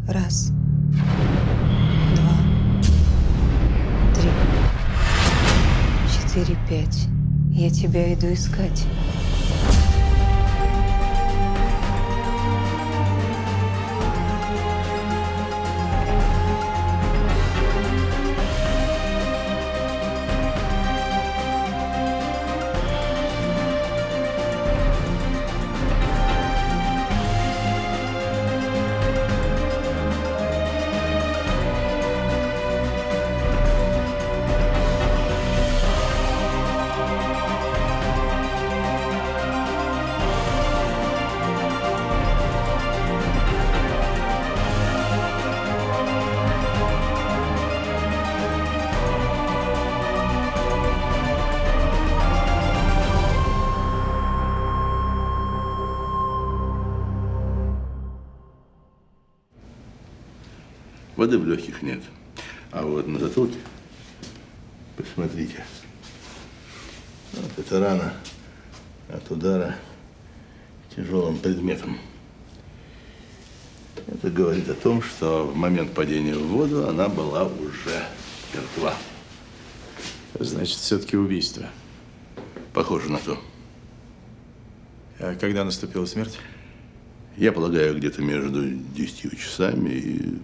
Раз, два, три, 4, 5. Я тебя иду искать. Воды в легких нет. А вот на затылке, посмотрите, вот это рана от удара тяжелым предметом. Это говорит о том, что в момент падения в воду она была уже мертва. Значит, все-таки убийство. Похоже на то. А когда наступила смерть? Я полагаю, где-то между 10 часами и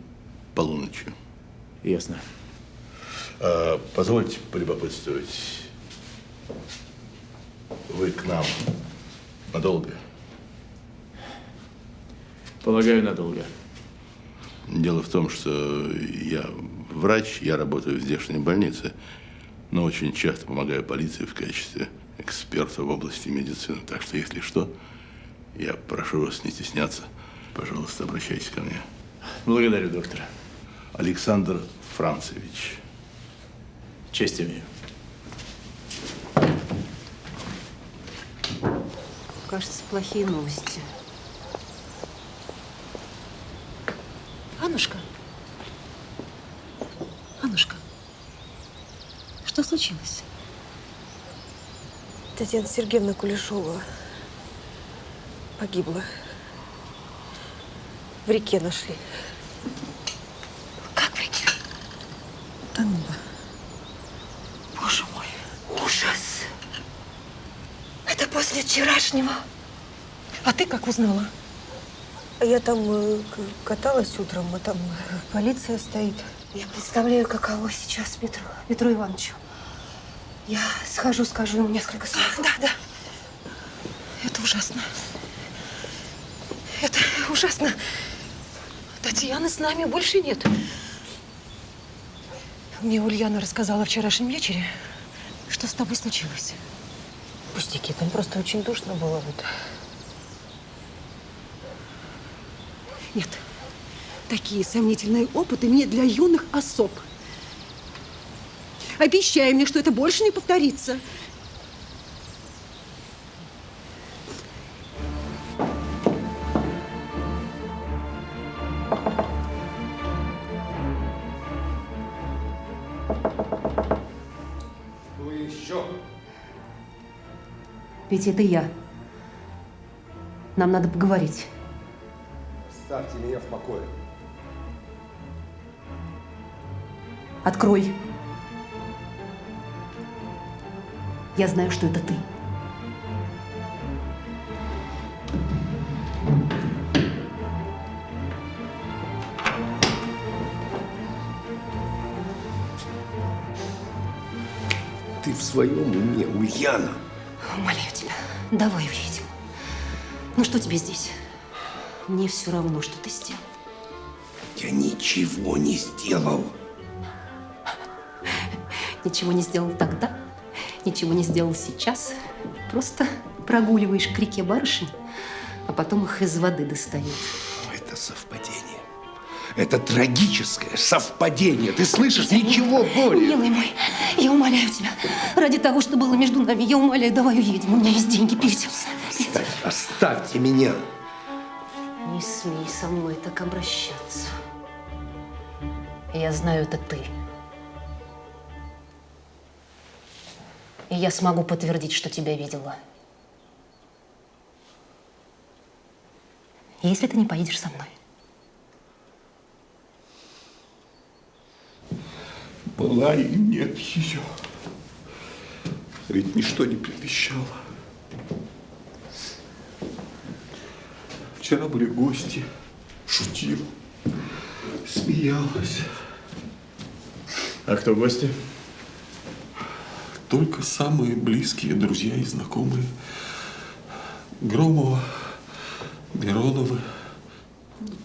полуночью. Ясно. Позвольте полюбопытствовать. Вы к нам надолго? Полагаю, надолго. Дело в том, что я врач, я работаю в здешней больнице, но очень часто помогаю полиции в качестве эксперта в области медицины. Так что, если что, я прошу вас не стесняться. Пожалуйста, обращайтесь ко мне. Благодарю, доктор. Александр Францевич. Честь имею. Кажется, плохие новости. Аннушка? Аннушка, что случилось? Татьяна Сергеевна Кулешова погибла. В реке нашли. Как в реке? Тонула. Боже мой, ужас! Это после вчерашнего. А ты как узнала? А я там каталась утром, а там полиция стоит. Я представляю, каково сейчас Петру Ивановичу. Я схожу, скажу ему несколько слов. Да. Это ужасно. Это ужасно. Татьяны с нами больше нет. Мне Ульяна рассказала о вчерашнем вечере. Что с тобой случилось? Пустяки, там просто очень душно было. Вот. Нет. Такие сомнительные опыты не для юных особ. Обещай мне, что это больше не повторится. Кто еще? Петя, это я. Нам надо поговорить. Оставьте меня в покое. Открой. Я знаю, что это ты. Ты в своем уме, Ульяна? Умоляю тебя, давай уедем. Ну что тебе здесь? Мне все равно, что ты сделал. Я ничего не сделал. Ничего не сделал тогда, ничего не сделал сейчас. Просто прогуливаешь к реке барышень, а потом их из воды достаешь. Это совпадение. Это трагическое совпадение. Ты слышишь? Ничего более. Милый мой, я умоляю тебя, ради того, что было между нами, я умоляю, давай уедем. У меня есть деньги, Петя. Оставьте меня. Не смей со мной так обращаться. Я знаю, это ты. И я смогу подтвердить, что тебя видела. Если ты не поедешь со мной. Была и нет ее. Ведь ничто не предвещало. Вчера были гости, шутил, смеялась. А кто гости? Только самые близкие друзья и знакомые. Громова, Мироновы,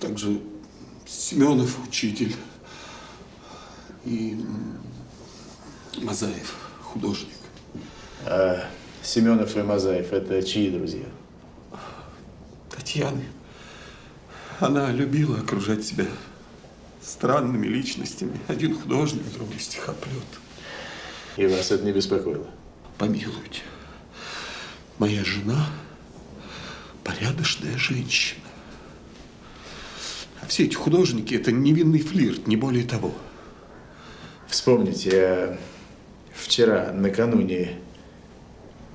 также Семенов, учитель, и Мазаев, художник. А Семенов и Мазаев – это чьи друзья? Татьяны. Она любила окружать себя странными личностями. Один художник, другой стихоплет. И вас это не беспокоило? Помилуйте, моя жена порядочная женщина. А все эти художники – это невинный флирт, не более того. Вспомните, вчера, накануне,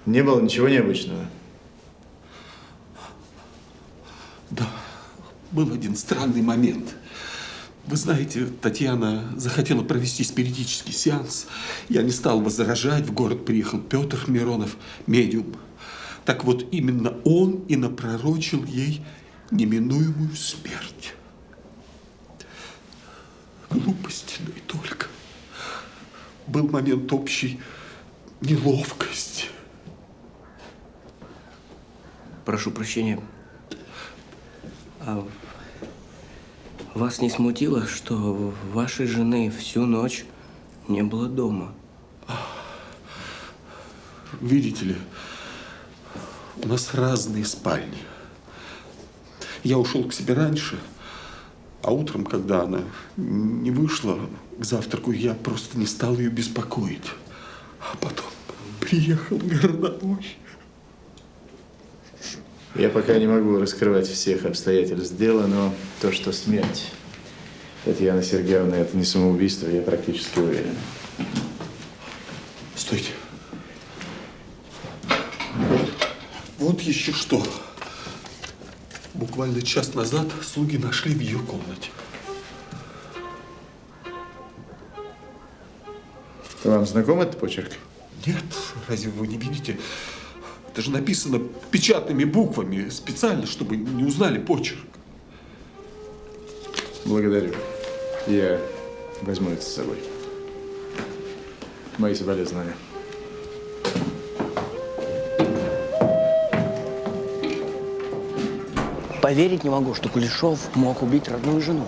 не было ничего необычного? Да, был один странный момент. Вы знаете, Татьяна захотела провести спиритический сеанс. Я не стал возражать. В город приехал Петр Миронов, медиум. Так вот, именно он и напророчил ей неминуемую смерть. Глупость, да и только. Был момент общей неловкости. Прошу прощения. А вас не смутило, что вашей жены всю ночь не было дома? Видите ли, у нас разные спальни. Я ушел к себе раньше, а утром, когда она не вышла к завтраку, я просто не стал ее беспокоить. А потом приехал городовой. Я пока не могу раскрывать всех обстоятельств дела, но то, что смерть Татьяны Сергеевны – это не самоубийство, я практически уверен. Стойте. Вот еще что. Буквально час назад слуги нашли в ее комнате. Вам знаком этот почерк? Нет, разве вы не видите? Это же написано печатными буквами, специально, чтобы не узнали почерк. Благодарю. Я возьму это с собой. Мои соболезнования. Поверить не могу, что Кулешов мог убить родную жену.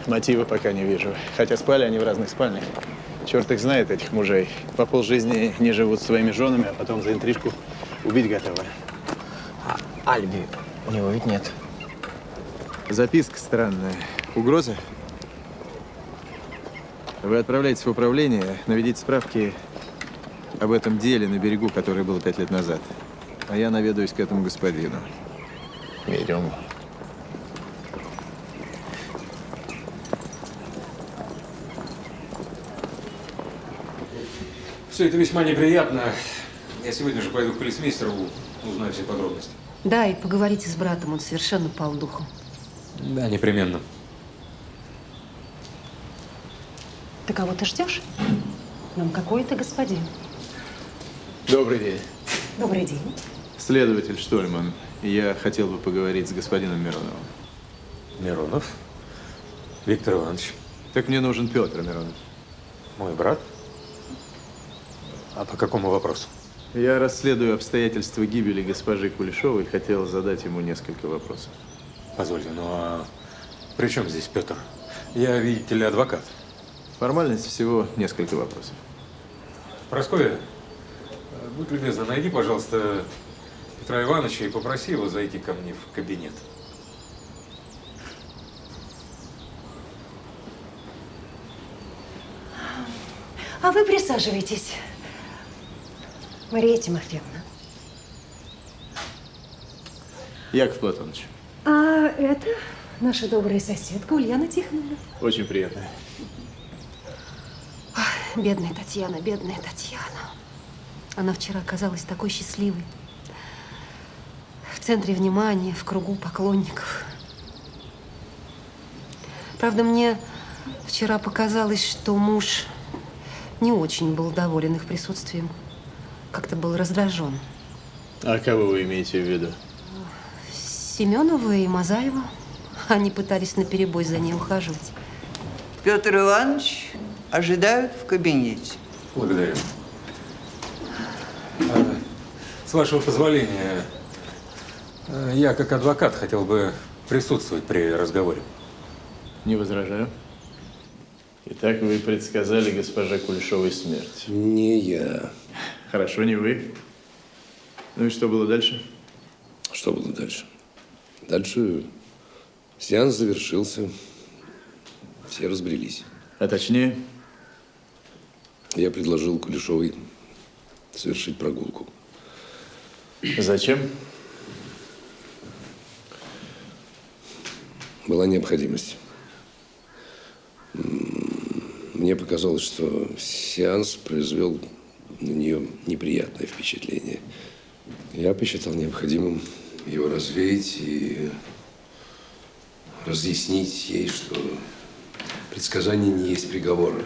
Мотивы пока не вижу. Хотя спали они в разных спальнях. Черт их знает, этих мужей. По полжизни не живут с своими женами, а потом за интрижку убить готовы. А алиби у него ведь нет. Записка странная. Угроза? Вы отправляетесь в управление, наведите справки об этом деле на берегу, которое было 5 лет назад. А я наведаюсь к этому господину. Идем. Все это весьма неприятно. Я сегодня же пойду к полицмейстеру, узнаю все подробности. Да, и поговорите с братом, он совершенно пал духом. Да, непременно. Ты кого-то ждешь? Нам какой-то господин. Добрый день. Добрый день. Следователь Штольман. Я хотел бы поговорить с господином Мироновым. Миронов? Виктор Иванович. Так мне нужен Петр Миронов. Мой брат? А по какому вопросу? Я расследую обстоятельства гибели госпожи Кулешовой и хотел задать ему несколько вопросов. Позвольте, ну а при чем здесь Петр? Я, видите ли, адвокат. Формальность всего несколько вопросов. Прасковья, будь любезна, найди, пожалуйста, Петра Ивановича и попроси его зайти ко мне в кабинет. А вы присаживайтесь, Мария Тимофеевна. Яков Платонович. А это наша добрая соседка Ульяна Тихоновна. Очень приятно. Бедная Татьяна, бедная Татьяна. Она вчера оказалась такой счастливой. В центре внимания, в кругу поклонников. Правда, мне вчера показалось, что муж не очень был доволен их присутствием. Как-то был раздражен. А кого вы имеете в виду? Семенова и Мазаева. Они пытались наперебой за ней ухаживать. Петр Иванович ожидают в кабинете. Благодарю. С вашего позволения, я как адвокат хотел бы присутствовать при разговоре. Не возражаю. Итак, вы предсказали госпоже Кулешовой смерть. Не я. Хорошо, не вы. Ну и что было дальше? Что было дальше? Дальше сеанс завершился. Все разбрелись. А точнее? Я предложил Кулешовой совершить прогулку. Зачем? Была необходимость. Мне показалось, что сеанс произвел на нее неприятное впечатление. Я посчитал необходимым его развеять и разъяснить ей, что предсказание не есть приговор.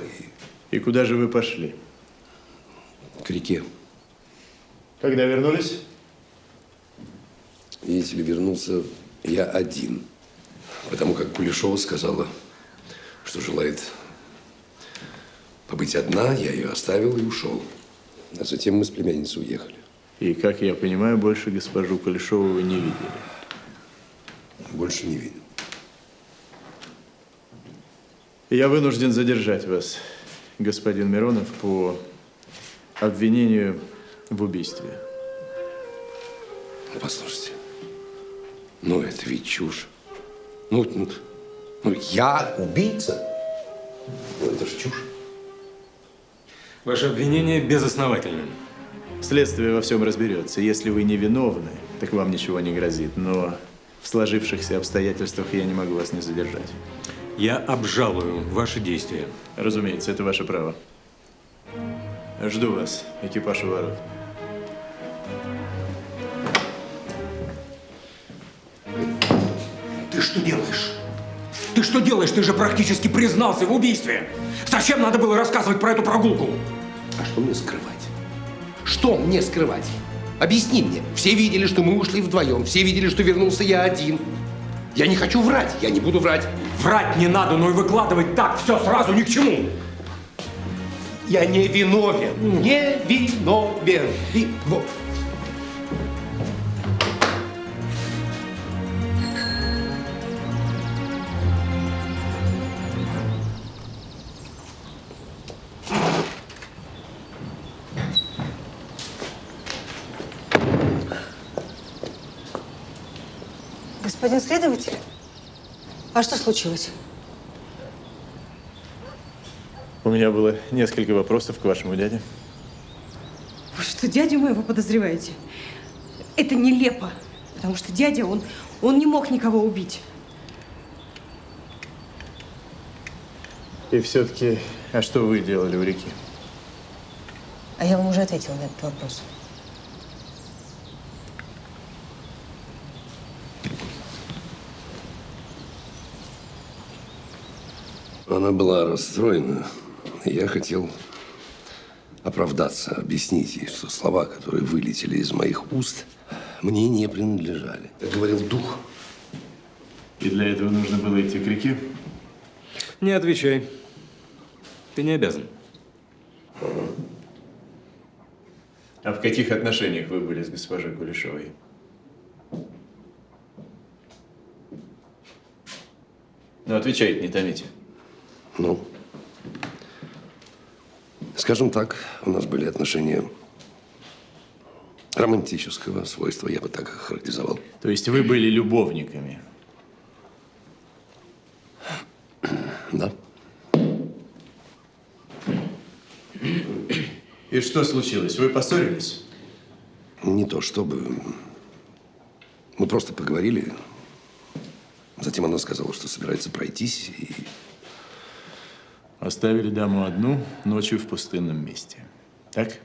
И куда же вы пошли? К реке. Когда вернулись? Видите ли, вернулся я один. Потому как Кулешова сказала, что желает побыть одна, я ее оставил и ушел. А затем мы с племянницей уехали. И, как я понимаю, больше госпожу Кулешову вы не видели? Больше не видел. Я вынужден задержать вас, господин Миронов, по обвинению в убийстве. Послушайте, ну это ведь чушь. Ну, я убийца? Ну это же чушь. Ваше обвинение безосновательно. Следствие во всем разберется. Если вы невиновны, так вам ничего не грозит. Но в сложившихся обстоятельствах я не могу вас не задержать. Я обжалую ваши действия. Разумеется, это ваше право. Жду вас, экипаж у ворот. Ты что делаешь? Ты что делаешь? Ты же практически признался в убийстве. Зачем надо было рассказывать про эту прогулку? А что мне скрывать? Что мне скрывать? Объясни мне. Все видели, что мы ушли вдвоем. Все видели, что вернулся я один. Я не хочу врать. Я не буду врать. Врать не надо, но и выкладывать так все сразу ни к чему. Я не виновен. Не виновен. И вот. Господин следователь, а что случилось? У меня было несколько вопросов к вашему дяде. Вы что, дядю моего подозреваете? Это нелепо, потому что дядя, он не мог никого убить. И все-таки, а что вы делали у реки? А я вам уже ответила на этот вопрос. Она была расстроена. И я хотел оправдаться, объяснить ей, что слова, которые вылетели из моих уст, мне не принадлежали. Как говорил дух. И для этого нужно было идти к реке? Не отвечай. Ты не обязан. А в каких отношениях вы были с госпожой Кулешовой? Ну, отвечайте, не томите. Ну, скажем так, у нас были отношения романтического свойства, я бы так их охарактеризовал. То есть вы были любовниками? Да. И что случилось? Вы поссорились? Не то чтобы. Мы просто поговорили. Затем она сказала, что собирается пройтись и… Оставили даму одну ночью в пустынном месте. Так?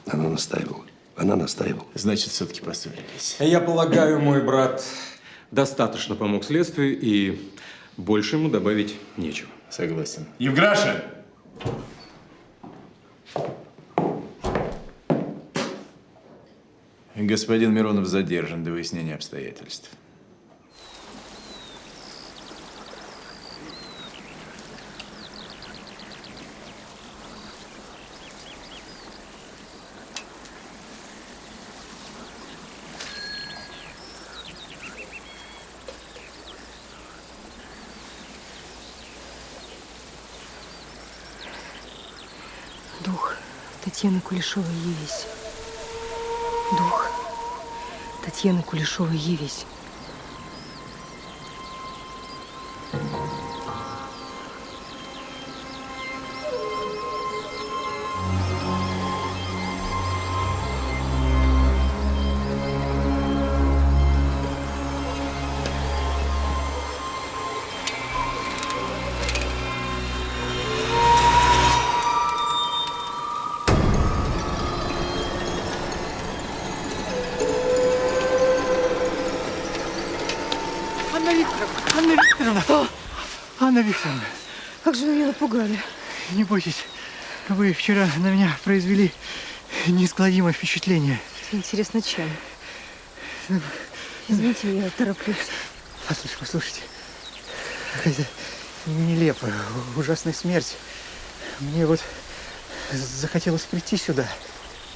Она настаивала. Она настаивала. Значит, все-таки поссорились. Я полагаю, мой брат достаточно помог следствию, и больше ему добавить нечего. Согласен. Евграша! Господин Миронов задержан до выяснения обстоятельств. Дух Татьяны Кулешовой, явись. Дух Татьяны Кулешовой, явись. Анна Викторовна, Как же вы меня напугали. не бойтесь. Вы вчера на меня произвели неизгладимое впечатление. Интересно, чем? Извините, я тороплюсь. Послушайте. Какая-то нелепая, ужасная смерть. Мне вот захотелось прийти сюда.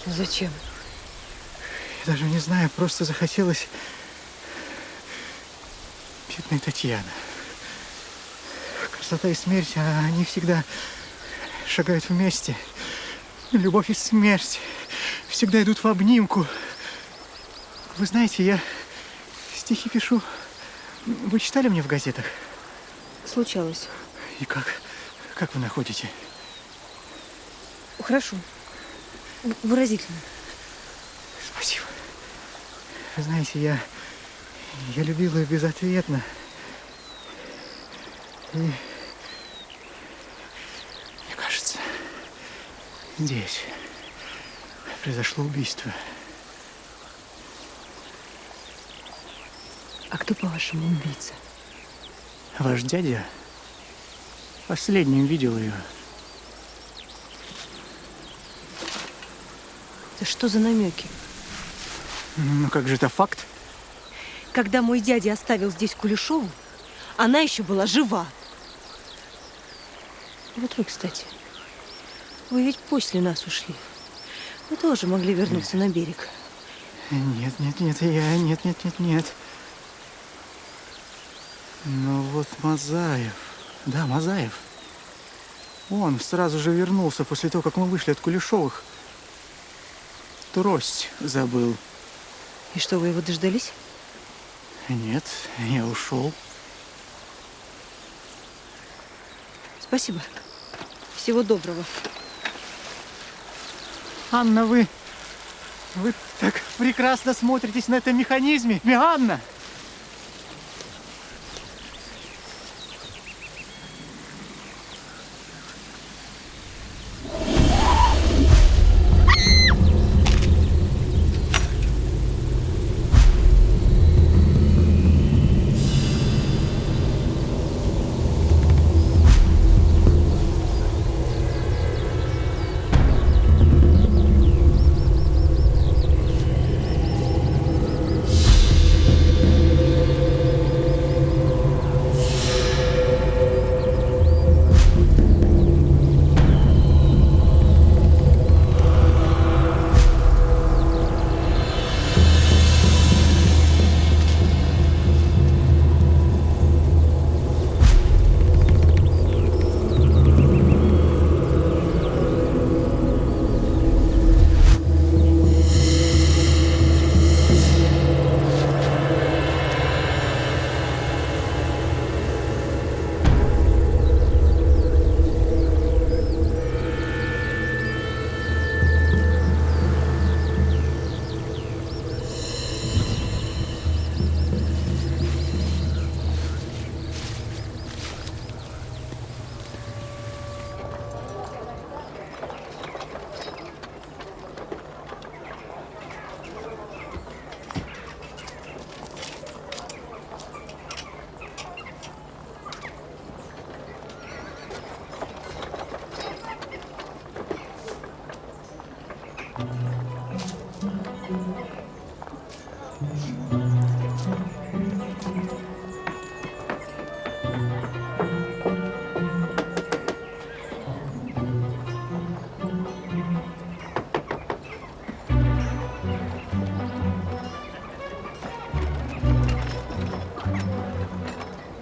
Зачем? Я даже не знаю, просто захотелось... Бедная Татьяна. Красота и смерть, они всегда шагают вместе. Любовь и смерть всегда идут в обнимку. Вы знаете, я стихи пишу. Вы читали мне в газетах? Случалось. И как? Как вы находите? Хорошо. Выразительно. Спасибо. Вы знаете, я любила безответно. И мне кажется, здесь произошло убийство. А кто, по-вашему, убийца? Ваш дядя последним видел ее. Это что за намеки? Ну как же это факт? Когда мой дядя оставил здесь Кулешову, она еще была жива. Вот вы, кстати. Вы ведь после нас ушли. Вы тоже могли вернуться на берег. Нет. Ну вот Мазаев. Да, Мазаев. Он сразу же вернулся после того, как мы вышли от Кулешовых. Трость забыл. И что, вы его дождались? Нет, я ушел. Спасибо. Всего доброго. Анна, вы так прекрасно смотритесь на этом механизме. Анна!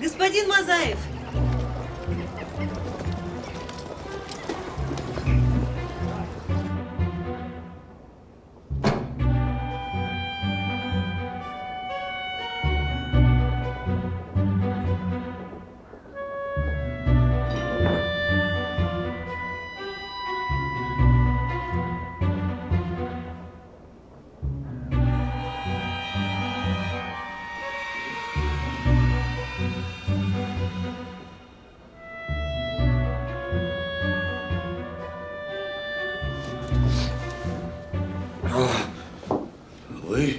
Господин Мазаев! Вы?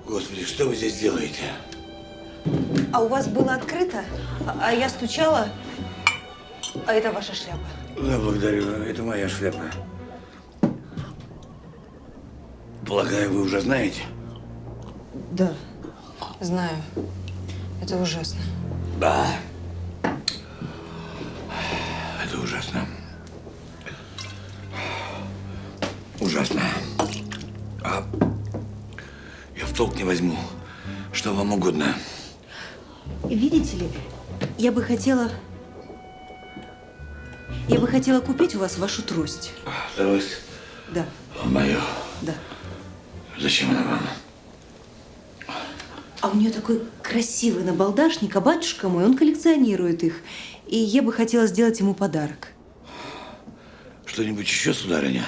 Господи, что вы здесь делаете? А у вас было открыто, а я стучала, а это ваша шляпа. Да, благодарю. Это моя шляпа. Полагаю, вы уже знаете? Да, знаю. Это ужасно. Да. Это ужасно. Ужасно. А я в толк не возьму. Что вам угодно. Видите ли, я бы хотела купить у вас вашу трость. Трость? Да. Мою? Да. Зачем она вам? А у нее такой красивый набалдашник, а батюшка мой, он коллекционирует их. И я бы хотела сделать ему подарок. Что-нибудь еще, сударыня?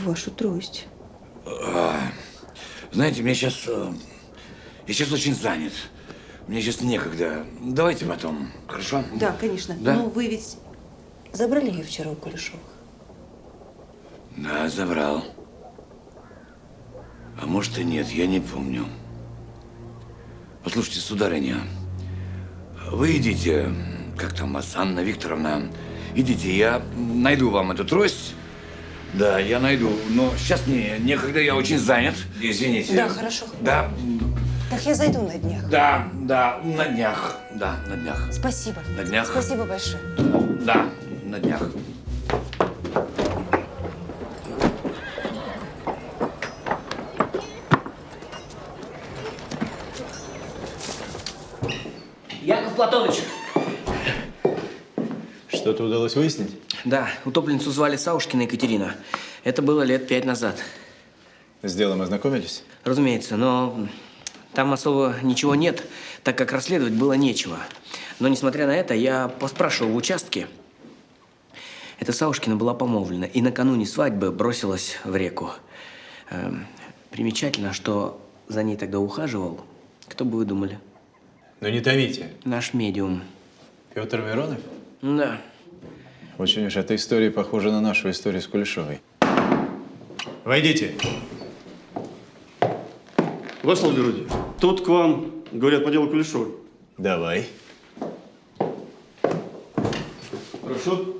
Вашу трость. Знаете, я сейчас очень занят. Мне сейчас некогда. Давайте потом, хорошо? Да, конечно. Да? Но вы ведь забрали ее вчера у Кулешовых? Да, забрал. А может и нет, я не помню. Послушайте, сударыня, вы идите, как там вас, Анна Викторовна, идите, я найду вам эту трость. Да, я найду, но сейчас мне некогда, я очень занят. Извините. Да, хорошо. Да. Так я зайду на днях. Да, на днях. Да, на днях. Спасибо. На днях. Спасибо большое. Да, на днях. Яков Платоныч! Что-то удалось выяснить? Да, утопленницу звали Саушкина Екатерина. Это было лет 5 назад. С делом ознакомились? Разумеется, но там особо ничего нет, так как расследовать было нечего. Но, несмотря на это, я поспрашивал в участке. Эта Саушкина была помолвлена и накануне свадьбы бросилась в реку. Примечательно, что за ней тогда ухаживал. Кто бы вы думали? Ну не томите. Наш медиум. Петр Миронов? Да. Очень уж эта история похожа на нашу историю с Кулешовой. Войдите. Ваше благородие, тут к вам, говорят, по делу Кулешовой. Давай. Прошу.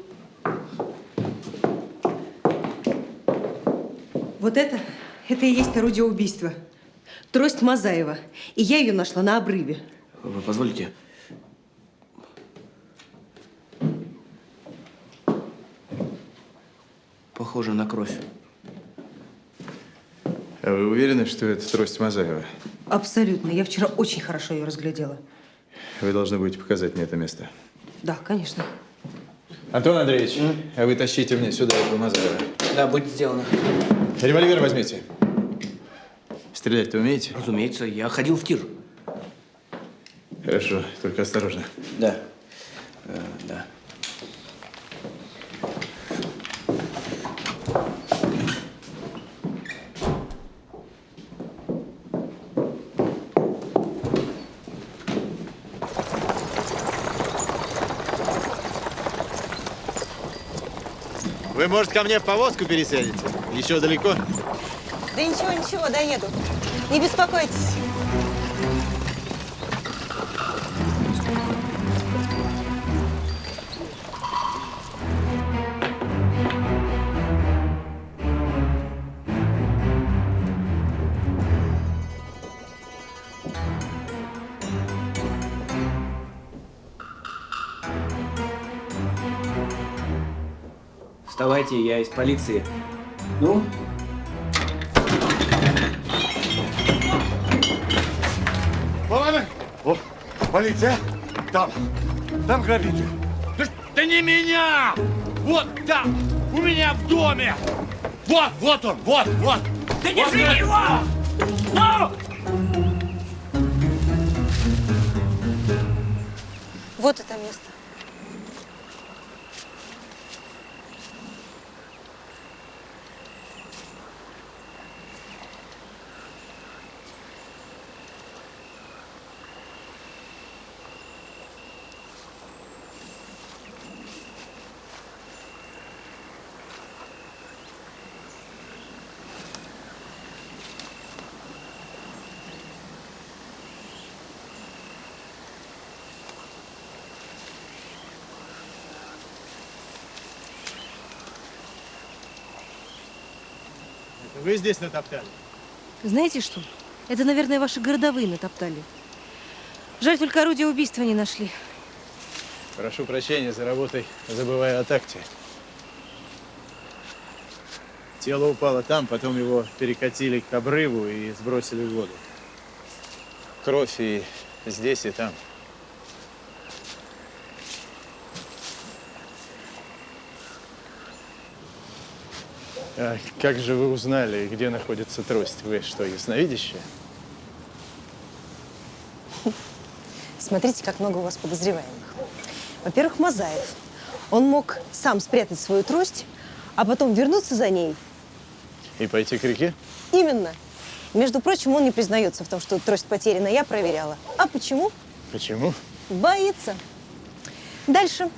Вот это и есть орудие убийства. Трость Мазаева. И я ее нашла на обрыве. Вы позволите? Похоже на кровь. А вы уверены, что это трость Мазаева? Абсолютно. Я вчера очень хорошо ее разглядела. Вы должны будете показать мне это место. Да, конечно. Антон Андреевич, а вы тащите мне сюда этого Мазаева. Да, будет сделано. Револьвер возьмите. Стрелять-то умеете? Разумеется, я ходил в тир. Хорошо, только осторожно. Да. Да. Вы, может, ко мне в повозку пересядете? Еще далеко? Да ничего, ничего, доеду. Не беспокойтесь. Вставайте, я из полиции. Ну? Ладно. О, полиция. Там грабитель. Да не меня! Вот там, у меня в доме! Вот он, вот! Да держи его! Ну! Вот это место. Вы здесь натоптали? Знаете что? Это, наверное, ваши городовые натоптали. Жаль, только орудия убийства не нашли. Прошу прощения за работой, забываю о такте. Тело упало там, потом его перекатили к обрыву и сбросили в воду. Кровь и здесь, и там. А как же вы узнали, где находится трость? Вы что, ясновидящая? Смотрите, как много у вас подозреваемых. Во-первых, Мазаев. Он мог сам спрятать свою трость, а потом вернуться за ней. И пойти к реке? Именно. Между прочим, он не признается в том, что трость потеряна. Я проверяла. А почему? Почему? Боится. Дальше.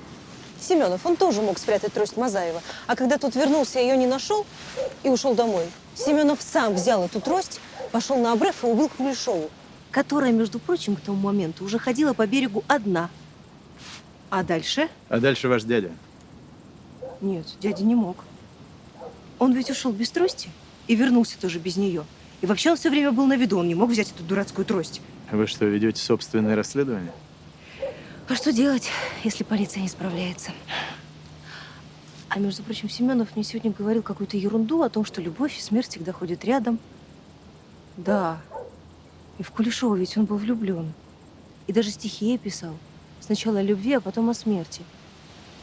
Семенов, он тоже мог спрятать трость Мазаева. А когда тот вернулся, ее не нашел и ушел домой. Семенов сам взял эту трость, пошел на обрыв и убил Кулешову, которая, между прочим, к тому моменту уже ходила по берегу одна. А дальше? А дальше ваш дядя. Нет, дядя не мог. Он ведь ушел без трости и вернулся тоже без нее. И вообще он все время был на виду, он не мог взять эту дурацкую трость. Вы что, ведете собственное расследование? А что делать, если полиция не справляется? А между прочим, Семенов мне сегодня говорил какую-то ерунду о том, что любовь и смерть всегда ходят рядом. Да. И в Кулешова ведь он был влюблен. И даже стихи ей писал. Сначала о любви, а потом о смерти.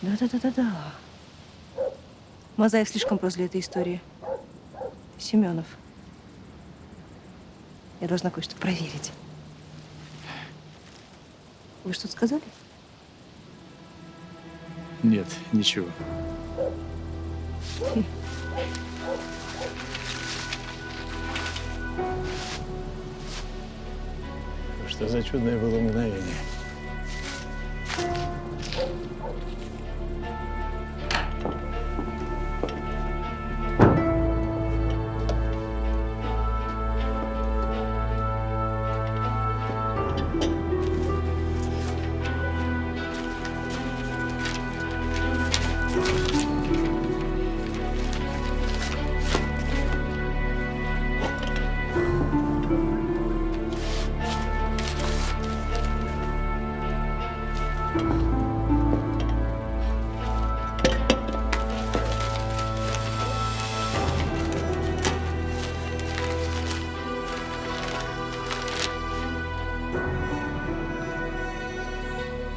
Да. Мазаев слишком прост для этой истории. Семенов. Я должна кое-что проверить. Вы что-то сказали? Нет, ничего. Что за чудное было мгновение?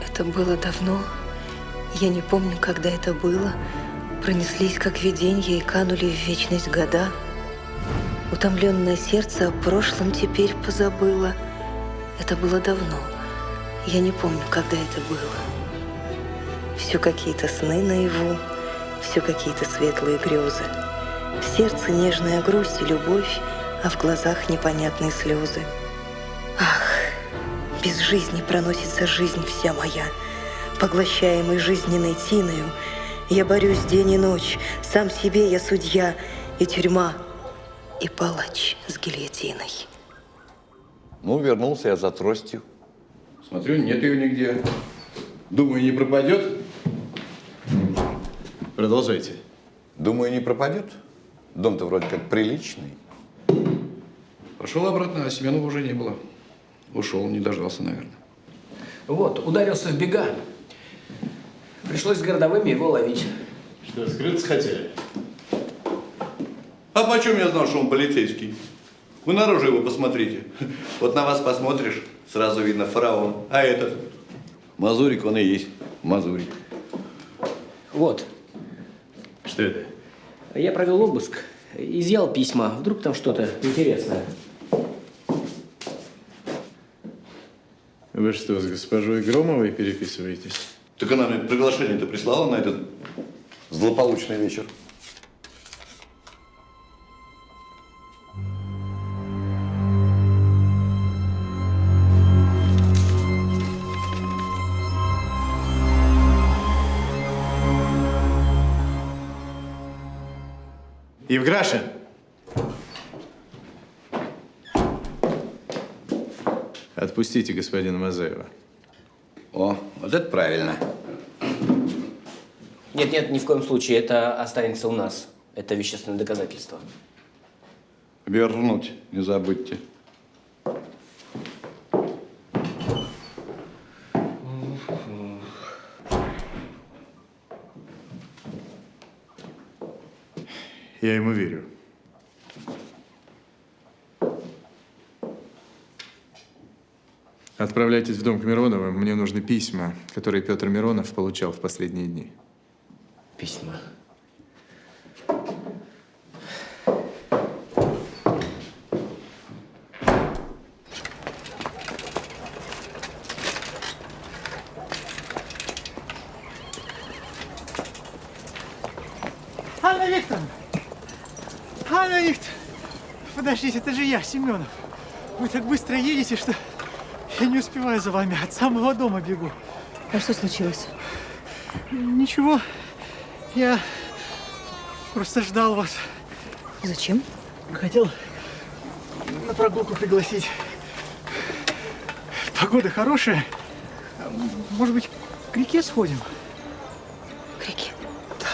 Это было давно. Я не помню, когда это было. Пронеслись, как виденья, и канули в вечность года. Утомленное сердце о прошлом теперь позабыло. Это было давно. Я не помню, когда это было. Все какие-то сны наяву, все какие-то светлые грезы. В сердце нежная грусть и любовь, а в глазах непонятные слезы. Ах, без жизни проносится жизнь вся моя. Поглощаемый жизненной тиною, я борюсь день и ночь, сам себе я судья, и тюрьма, и палач с гильотиной. Ну, вернулся я за тростью. Смотрю, нет ее нигде. Думаю, не пропадет. Продолжайте. Думаю, не пропадет. Дом-то вроде как приличный. Пошел обратно, а Семенова уже не было. Ушел, не дождался, наверное. Вот, ударился в бега. Пришлось с городовыми его ловить. Что, скрыться хотели? А почем я знал, что он полицейский? Вы на рожу его посмотрите. Вот на вас посмотришь, сразу видно фараон. А этот? Мазурик он и есть. Мазурик. Вот. Что это? Я провел обыск, изъял письма. Вдруг там что-то интересное. Вы что, с госпожой Громовой переписываетесь? Так она мне приглашение-то прислала на этот злополучный вечер. Евграшин! Отпустите господина Мазаева. О, вот это правильно. Нет, ни в коем случае. Это останется у нас. Это вещественное доказательство. Вернуть не забудьте. Я ему верю. Отправляйтесь в дом к Мироновым. Мне нужны письма, которые Петр Миронов получал в последние дни. Письма. Анна Викторовна! Анна Викторовна! Подождите, это же я, Семенов. Вы так быстро едете, что я не успеваю за вами. От самого дома бегу. А что случилось? Ничего. Я просто ждал вас. Зачем? Хотел на прогулку пригласить. Погода хорошая. Может быть, к реке сходим? К реке? Да.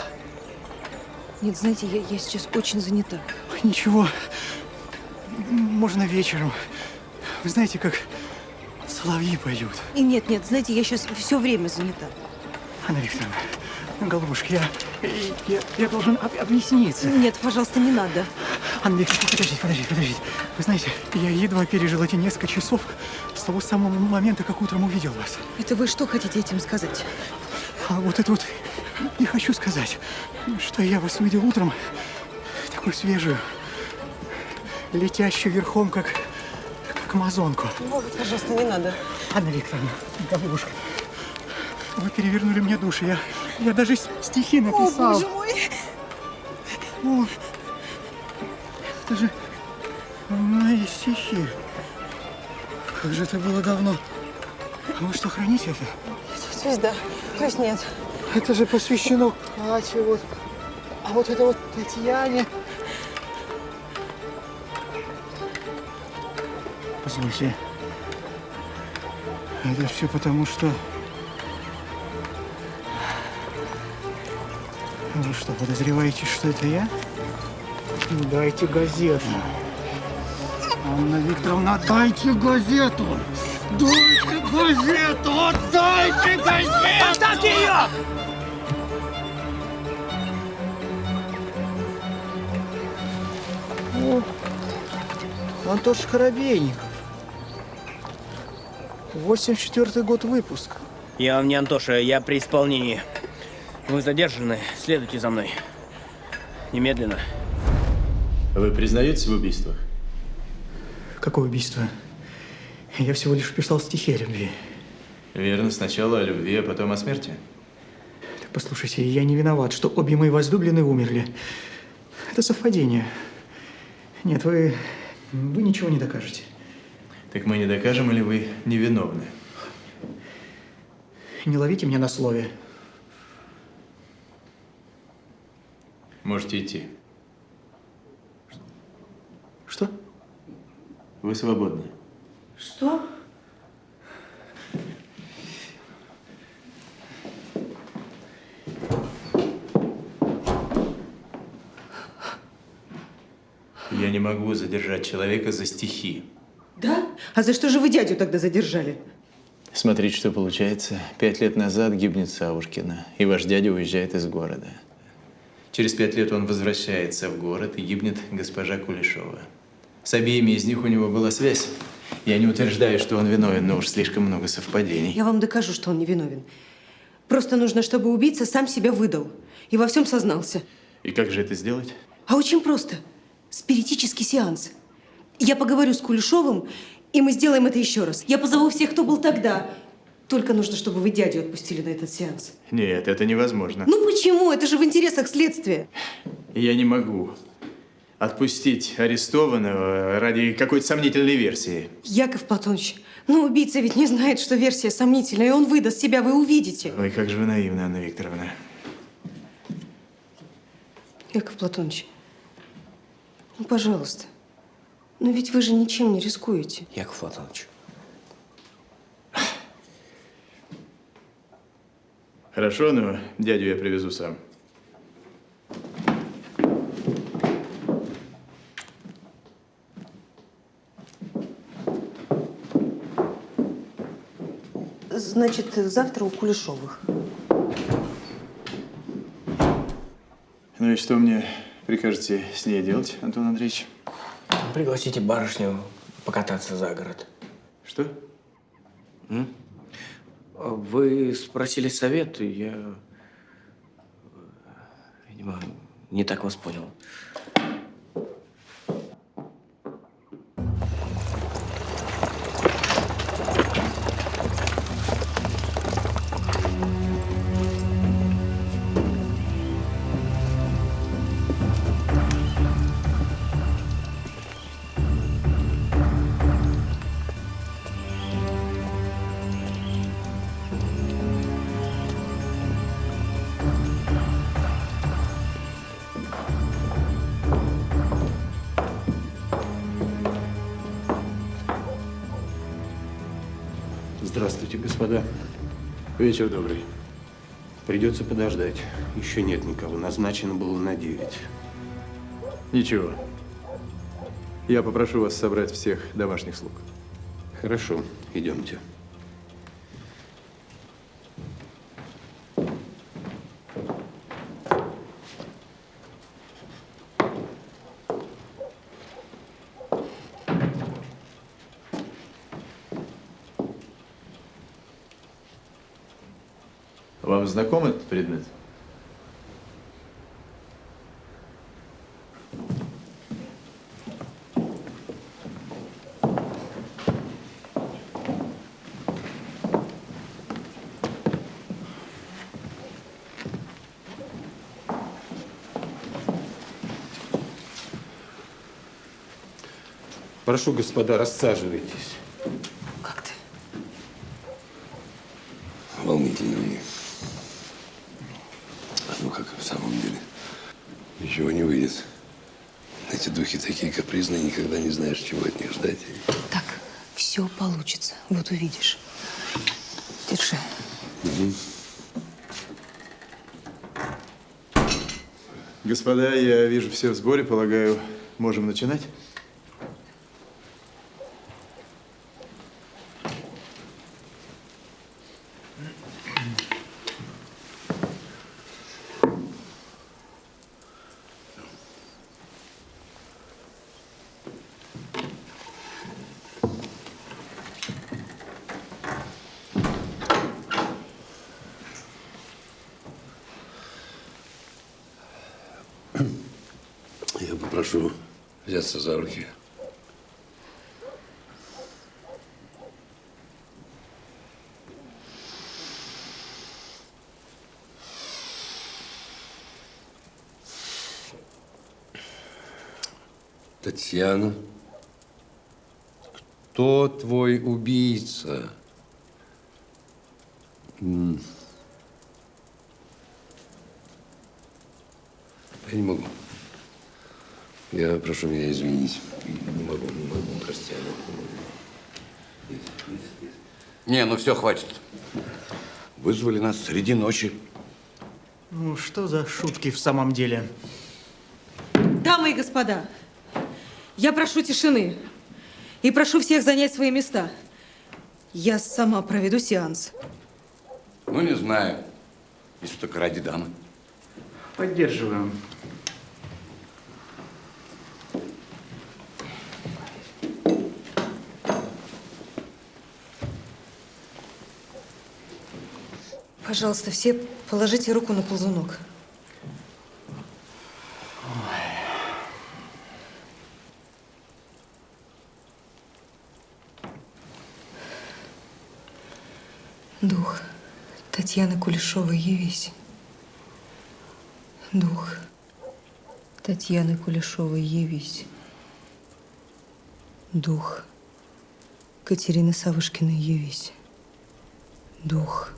Нет, знаете, я сейчас очень занята. Ничего. Можно вечером. Вы знаете, как соловьи поют. И нет, знаете, я сейчас все время занята. Анна Викторовна, голубушка, я должен объясниться. Нет, пожалуйста, не надо. Анна Викторовна, подождите. Вы знаете, я едва пережил эти несколько часов с того самого момента, как утром увидел вас. Это вы что хотите этим сказать? А вот это вот не хочу сказать, что я вас увидел утром, такую свежую, летящую верхом, как амазонку. Ой, пожалуйста, не надо. Анна Викторовна, голубушка, вы перевернули мне душу. Я даже стихи написал. О, боже мой! О, это же мои стихи. Как же это было давно. А вы что, храните это? Звезда. То есть нет. Это же посвящено Кате, вот. А вот это вот Татьяне. Позвольте. Это все потому, что... Вы что, подозреваете, что это я? Дайте газету. Анна Викторовна, дайте газету! Дайте газету! Отдайте газету! Оставьте ее! О, Антош Коробейников. 84-й год выпуска. Я вам не Антоша, я при исполнении. Вы задержаны, следуйте за мной. Немедленно. Вы признаетесь в убийствах? Какое убийство? Я всего лишь писал стихи о любви. Верно, сначала о любви, а потом о смерти. Так послушайте, я не виноват, что обе мои возлюбленные умерли. Это совпадение. Нет, вы ничего не докажете. Так мы не докажем, или вы невиновны? Не ловите меня на слове. Можете идти. Что? Вы свободны. Что? Я не могу задержать человека за стихи. Да? А за что же вы дядю тогда задержали? Смотрите, что получается. 5 лет назад гибнет Савушкина, и ваш дядя уезжает из города. Через 5 лет он возвращается в город, и гибнет госпожа Кулешова. С обеими из них у него была связь. Я не утверждаю, что он виновен, но уж слишком много совпадений. Я вам докажу, что он не виновен. Просто нужно, чтобы убийца сам себя выдал и во всем сознался. И как же это сделать? А очень просто. Спиритический сеанс. Я поговорю с Кулешовым, и мы сделаем это еще раз. Я позову всех, кто был тогда. Только нужно, чтобы вы дядю отпустили на этот сеанс. Нет, это невозможно. Ну почему? Это же в интересах следствия. Я не могу отпустить арестованного ради какой-то сомнительной версии. Яков Платонович, ну убийца ведь не знает, что версия сомнительная, и он выдаст себя, вы увидите. Ой, как же вы наивны, Анна Викторовна. Яков Платонович, ну пожалуйста. Но ведь вы же ничем не рискуете. Яков Платонович. Хорошо, но дядю я привезу сам. Значит, завтра у Кулешовых. Ну и что мне прикажете с ней делать, Антон Андреевич? Пригласите барышню покататься за город. Что? Вы спросили совет, и я, видимо, не так вас понял. Здравствуйте, господа. Вечер добрый. Придется подождать. Еще нет никого. Назначено было на 9. Ничего. Я попрошу вас собрать всех домашних слуг. Хорошо, идемте. Вам знаком этот предмет? Прошу, господа, рассаживайтесь. Как ты? Волнительно мне. Ну, как в самом деле. Ничего не выйдет. Эти духи такие капризные, никогда не знаешь, чего от них ждать. Так, все получится. Вот увидишь. Держи. Господа, я вижу все в сборе. Полагаю, можем начинать? Я попрошу взяться за руки. Татьяна, кто твой убийца? Я не могу. Я прошу меня извинить. Не могу, прости. Не, ну все, хватит. Вызвали нас среди ночи. Ну, что за шутки в самом деле? Дамы и господа, я прошу тишины и прошу всех занять свои места. Я сама проведу сеанс. Ну, не знаю. Если только ради дамы. Поддерживаем. Пожалуйста, все положите руку на ползунок. Дух Татьяны Кулешовой, явись. Дух Татьяны Кулешовой, явись. Дух Катерины Савушкиной, явись. Дух.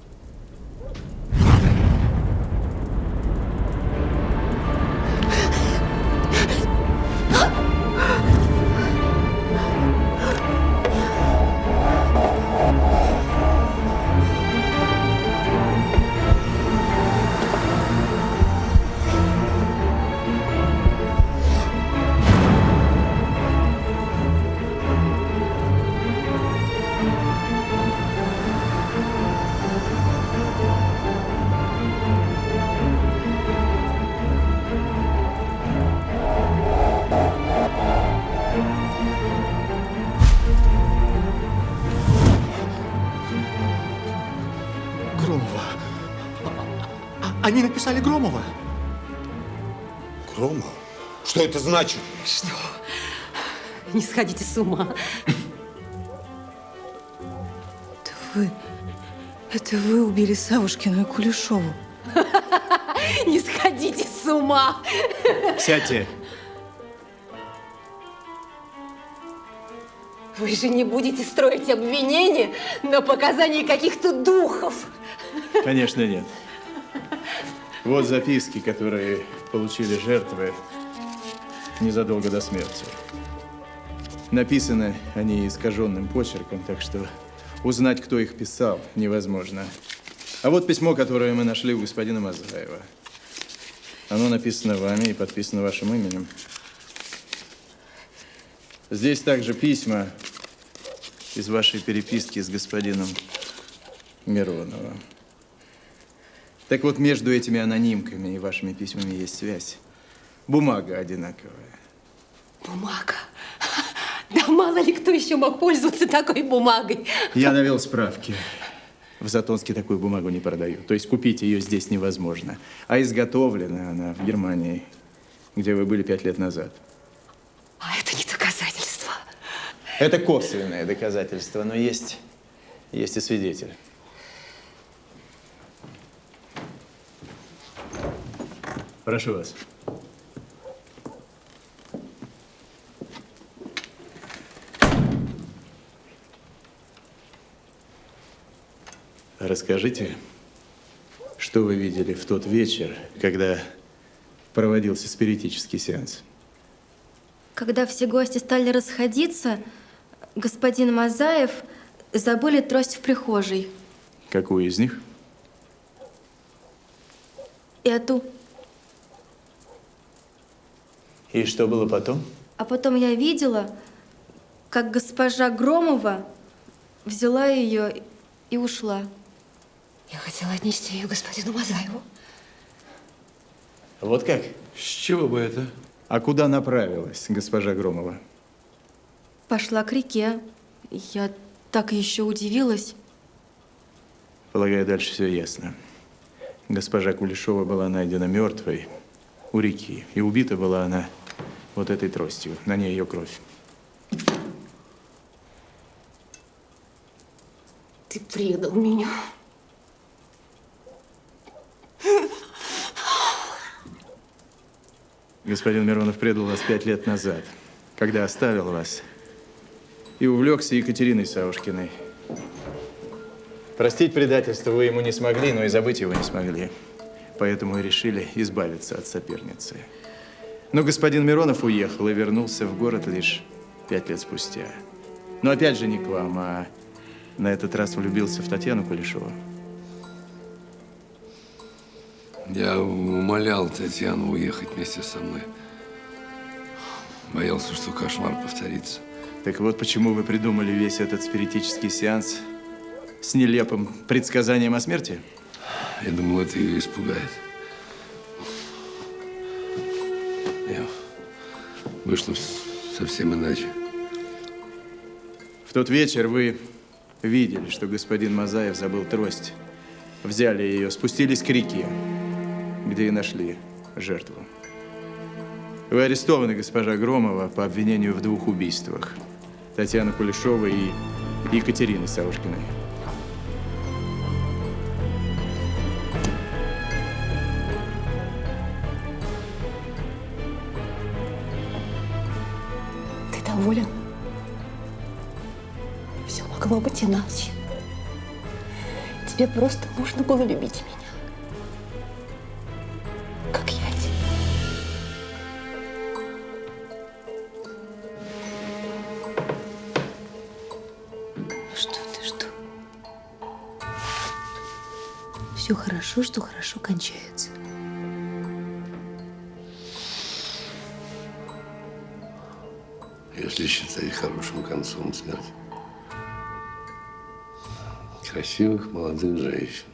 Громова. Они написали Громова. Громов? Что это значит? Что? Не сходите с ума. Это вы убили Савушкину и Кулешову. Не сходите с ума. Сядьте. Вы же не будете строить обвинения на показании каких-то духов. Конечно, нет. Вот записки, которые получили жертвы незадолго до смерти. Написаны они искаженным почерком, так что узнать, кто их писал, невозможно. А вот письмо, которое мы нашли у господина Мазаева. Оно написано вами и подписано вашим именем. Здесь также письма из вашей переписки с господином Мироновым. Так вот, между этими анонимками и вашими письмами есть связь. Бумага одинаковая. Бумага? Да мало ли кто еще мог пользоваться такой бумагой. Я навел справки. В Затонске такую бумагу не продают. То есть купить ее здесь невозможно. А изготовлена она в Германии, где вы были 5 лет назад. А это не доказательство. Это косвенное доказательство, но есть и свидетель. Прошу вас. Расскажите, что вы видели в тот вечер, когда проводился спиритический сеанс? Когда все гости стали расходиться, господин Мазаев забыли трость в прихожей. Какую из них? Эту. И что было потом? А потом я видела, как госпожа Громова взяла ее и ушла. Я хотела отнести ее господину Мазаеву. Вот как? С чего бы это? А куда направилась госпожа Громова? Пошла к реке. Я так еще удивилась. Полагаю, дальше все ясно. Госпожа Кулешова была найдена мертвой у реки. И убита была она вот этой тростью. На ней ее кровь. Ты предал меня. Господин Миронов предал вас 5 лет назад, когда оставил вас и увлекся Екатериной Савушкиной. Простить предательство вы ему не смогли, но и забыть его не смогли. Поэтому и решили избавиться от соперницы. Но господин Миронов уехал и вернулся в город лишь 5 лет спустя. Но опять же не к вам, а на этот раз влюбился в Татьяну Кулешову. Я умолял Татьяну уехать вместе со мной. Боялся, что кошмар повторится. Так вот, почему вы придумали весь этот спиритический сеанс с нелепым предсказанием о смерти? Я думал, это ее испугает. вышло совсем иначе. В тот вечер вы видели, что господин Мазаев забыл трость. Взяли ее, спустились к реке, где и нашли жертву. Вы арестованы, госпожа Громова, по обвинению в 2 убийствах. Татьяны Кулешовой и Екатерины Саушкиной. Ты доволен? Все могло быть иначе. Тебе просто нужно было любить меня. Как я тебя. Что? Все хорошо, что хорошо кончается. Если считать хорошим концом смерть красивых молодых женщин,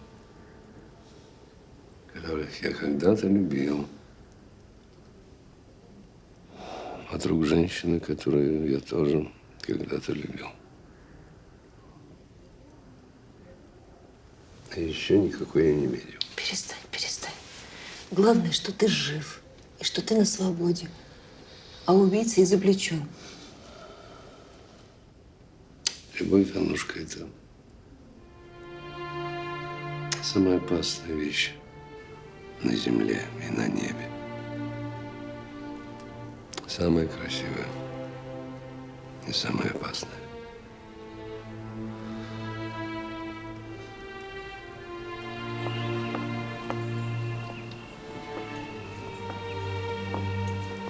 которых я когда-то любил, от рук женщины, которую я тоже когда-то любил. А еще никакой я не верю. Перестань. Главное, что ты жив и что ты на свободе, а убийца изобличен. Любовь, Аннушка, это самая опасная вещь на земле и на небе. Самая красивая и самая опасная.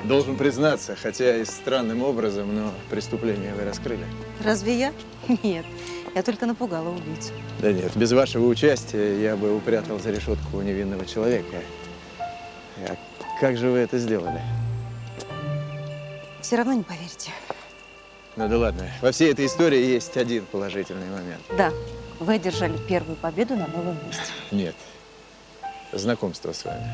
Должен признаться, хотя и странным образом, но преступление вы раскрыли. Разве я? Нет. Я только напугала убийцу. Да нет, без вашего участия я бы упрятал за решетку невинного человека. А как же вы это сделали? Все равно не поверите. Ну да ладно. Во всей этой истории есть один положительный момент. Да, вы одержали первую победу на новом месте. Нет. Знакомство с вами.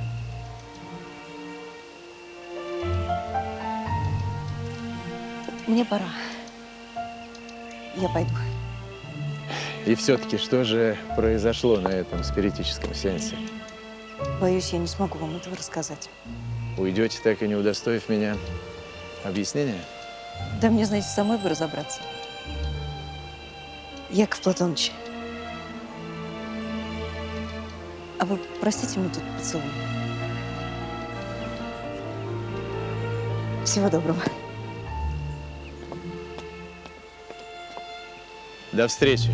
Мне пора. Я пойду. И все-таки, что же произошло на этом спиритическом сеансе? Боюсь, я не смогу вам этого рассказать. Уйдете, так и не удостоив меня объяснения? Да мне, знаете, самой бы разобраться. Яков Платоныч, а вы простите мне тут поцелуй? Всего доброго. До встречи.